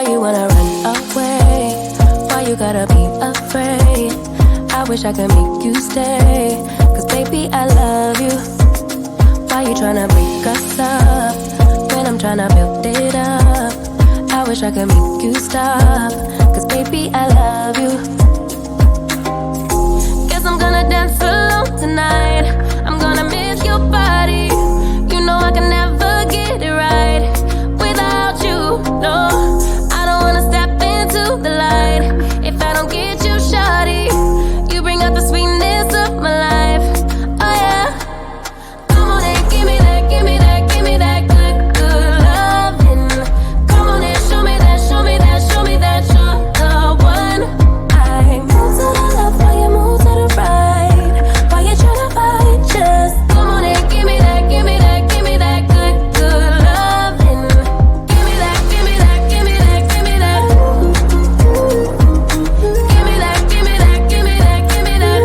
you wanna run away? Why you gotta be afraid? I wish I could make you stay, cause baby I love you. Why you tryna break us up when I'm tryna build it up? I wish I could make you stop, cause baby I love you. Guess I'm gonna dance alone tonight. I'm gonna miss your body. You know I can never get it right without you, no. I don't wanna step into the light if I don't get you, shawty. You bring out the sweetness of my life, oh yeah. Come on and give me that, give me that, give me that good, good loving. Come on and show me that, show me that, show me that you're the one. I move to the left while you move to the right. While you tryna fight, just come on and give me that, give me that, give me that good, good loving. Give me that, give me that, give me that, give me that. Give me that, give me that, give me that, give me that.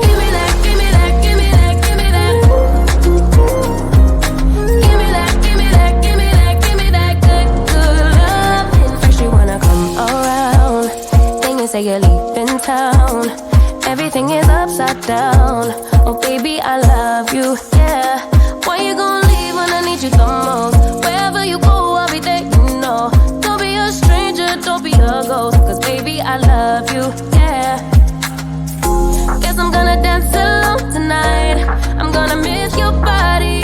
Give me that, give me that, give me that, give me that. Give me that, give me that, give me that, give me that good, good loving. First you wanna come around, then you say you're leaving town. Everything is upside down. Oh baby, I love you, yeah. Why you gon' leave when I need you the most? Wherever you go, I'll be there, you know. Don't be a stranger, don't be a ghost, cause baby, I love you, yeah. Guess I'm gonna dance alone tonight. I'm gonna miss your body.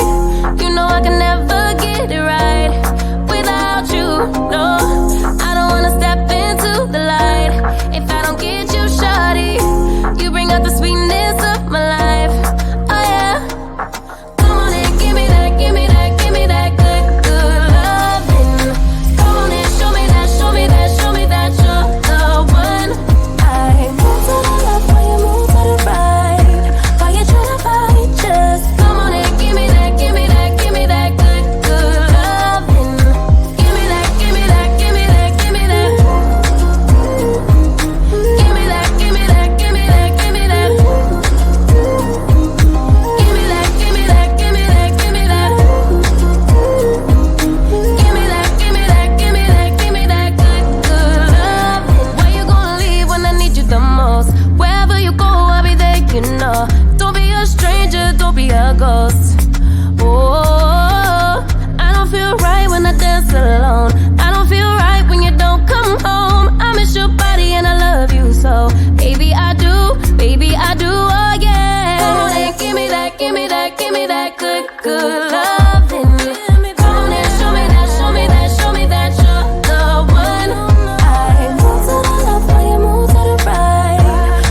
You know I can never get it right without you, no. I don't wanna step into the light if I don't get you, shawty. You bring out the sweetness of my life, oh yeah. Come on and give me that, give me that, give me that good, good loving. Come on and show me that, show me that, show me that you're the one. I move to the left while you move to the right. While you tryna fight, just come on and give me that, give me that, give me that good, good loving. Give me that, give me that, give me that, give me that. Give me that, give me that, give me that, give me that. Give me that, give me that, give me that, give me that. Give me that, give me that, give me that, give me that good, good loving. Why you gonna leave when I need you the most? Wherever you go, I'll be there, you know. Don't be a stranger, don't be a ghost. Oh, I don't feel right when I dance alone. I don't feel right when you don't come home. I miss your body and I love you so. Baby, I do, oh yeah. Come on and give me that, give me that, give me that good, good loving. Come on and show me that, show me that, show me that you're the one. I move to the left while you move to the right.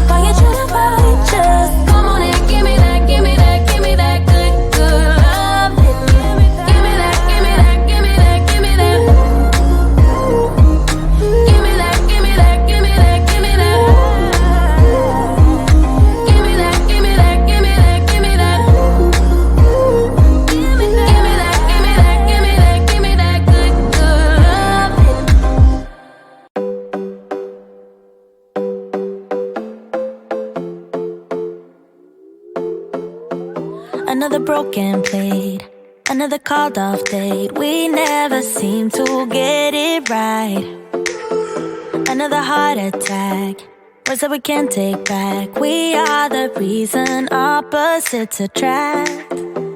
While you tryna fight, just come on and give me that, give me that, give me that good, good loving. Give me that, give me that, give me that, give me that. Give me that, give me that, give me that, give me that. Give me that, give me that, give me that, give me that. Give me that, give me that, give me that, give me that good, good loving. Another broken plate, another called off date. We never seem to get it right. Another heart attack, words that we can't take back. We are the reason opposites attract.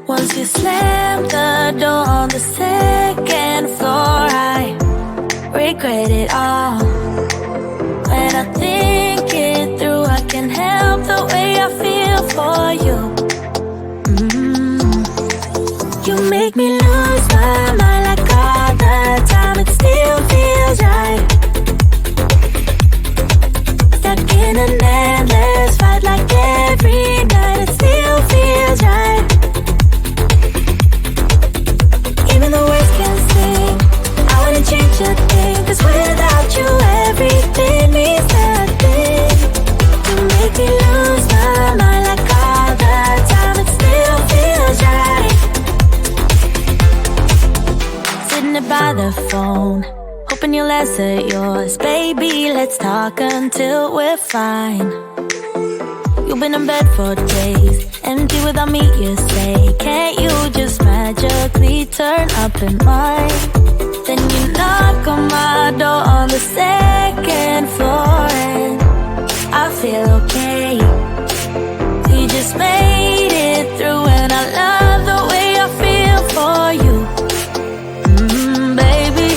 Once you slam the door on the second floor, I regret it all. When I think it through, I can't help the way I feel for you. You make me lose my mind like all the time. It still feels right. Stuck in an endless fight like every night. It still feels right. Even the words can't sing. I wouldn't change a thing, 'cause without you everything means nothing. You make me lose my mind like all the time. It still feels right. Sitting there by the phone, hoping you'll answer yours. Baby, let's talk until we're fine. You've been in bed for days, empty without me, you say. Can't you just magically turn up in mine? Then you door on the second floor, and I feel okay. We just made it through, and I love the way I feel for you. Baby,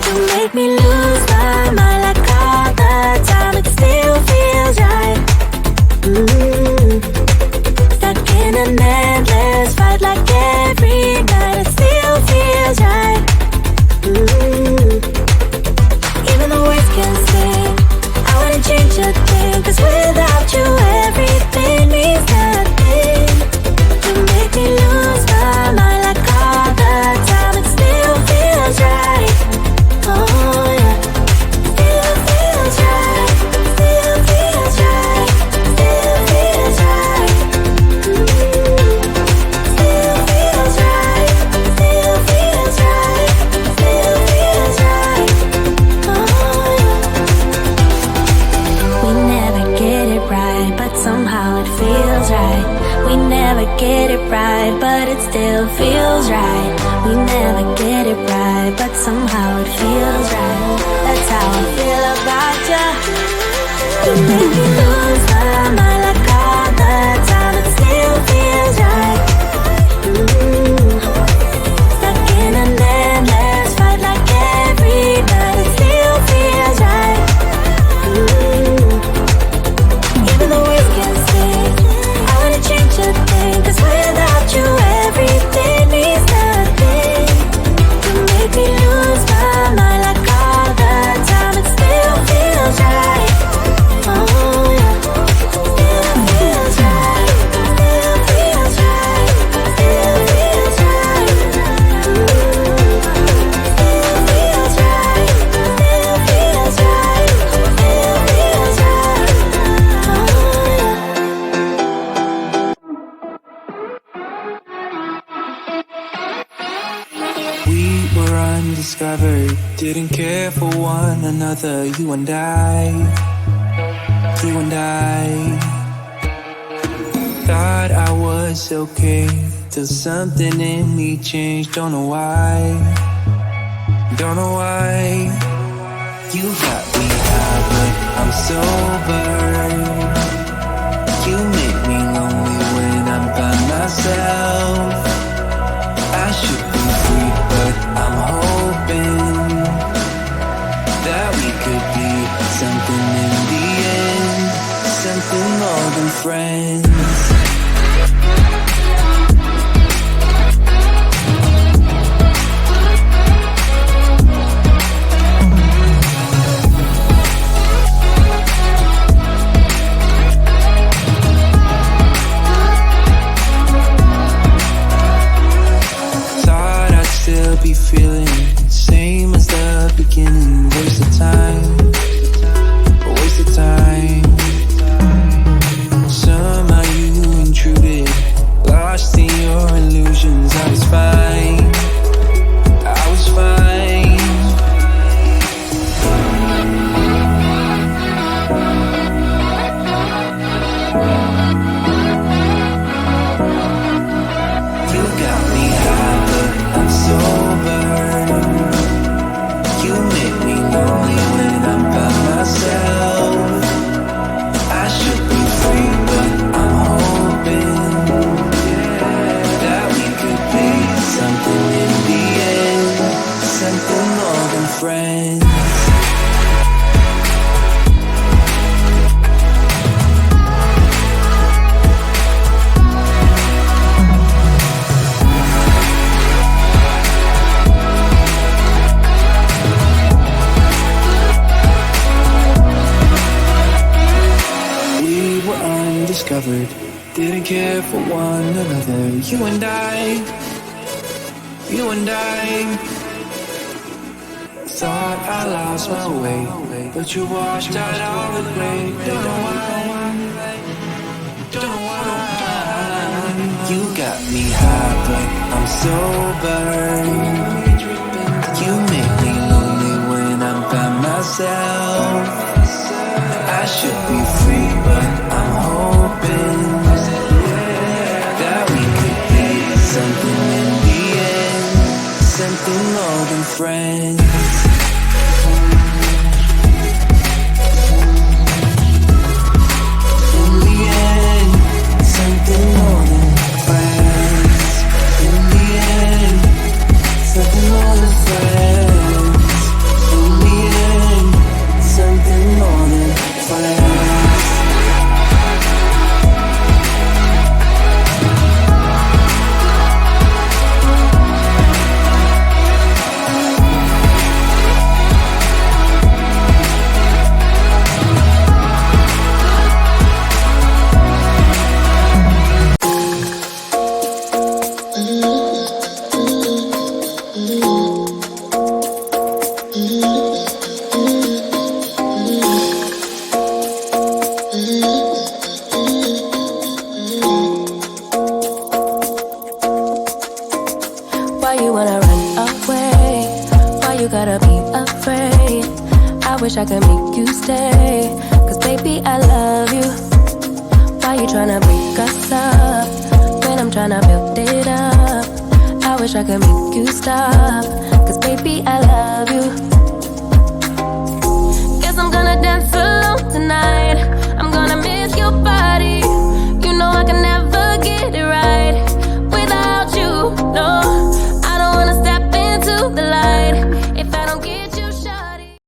you make me lose my mind like all the time. It still feels right. Stuck in an endless fight like every night. It still feels right. Even the words can sing. I wouldn't change a thing, 'cause without you everything means nothing. You make me lose my mind like all the time. It still feels right. Oh yeah. Still feels right. Still feels right. Still feels right. Still feels right. Still feels right. Still feels right. Oh yeah. We never get it right, but somehow it feels right. We never get it right, but it still feels right. We never get it right, but somehow it feels right. That's how I feel about you. You make me lose my mind like all the time. It still feels right. Stuck in an endless fight like every night. It still feels right. Even the words can sing. I wouldn't change a thing, 'cause without you everything means nothing. You make me lose my mind like all the time. It still feels right. Oh yeah. Still feels right. Still feels right. Still feels right. Still feels right. Still feels right. Still feels right. Oh yeah. We were undiscovered, didn't care for one another, you and I. You and I thought I was okay, till something in me changed, don't know why. Don't know why. You got me high, but I'm sober. You make me lonely when I'm by myself. I should be free, but I'm hoping that we could be something in the end, something more than friends. Still be feeling same as the beginning. Waste of time, a waste of time. Somehow you intruded, lost in your illusions. I was fine, I was fine. You got me high, but I'm sober. You make me lonely when I'm by myself. I should be free, but I'm hoping that we could be something in the end, something more than friends. Undiscovered, didn't care for one another. You and I, you and I thought I lost my way, but you washed out all the gray. Don't know why, don't know why. You got me high, but I'm sober. You make me lonely when I'm by myself. I should be free, but I'm hoping that we could be something in the end, something more than friends. you wanna run away? Why you gotta be afraid? I wish I could make you stay, 'cause baby, I love you. Why you tryna break us up when I'm tryna build it up? I wish I could make you stop, 'cause baby, I love you. Guess I'm gonna dance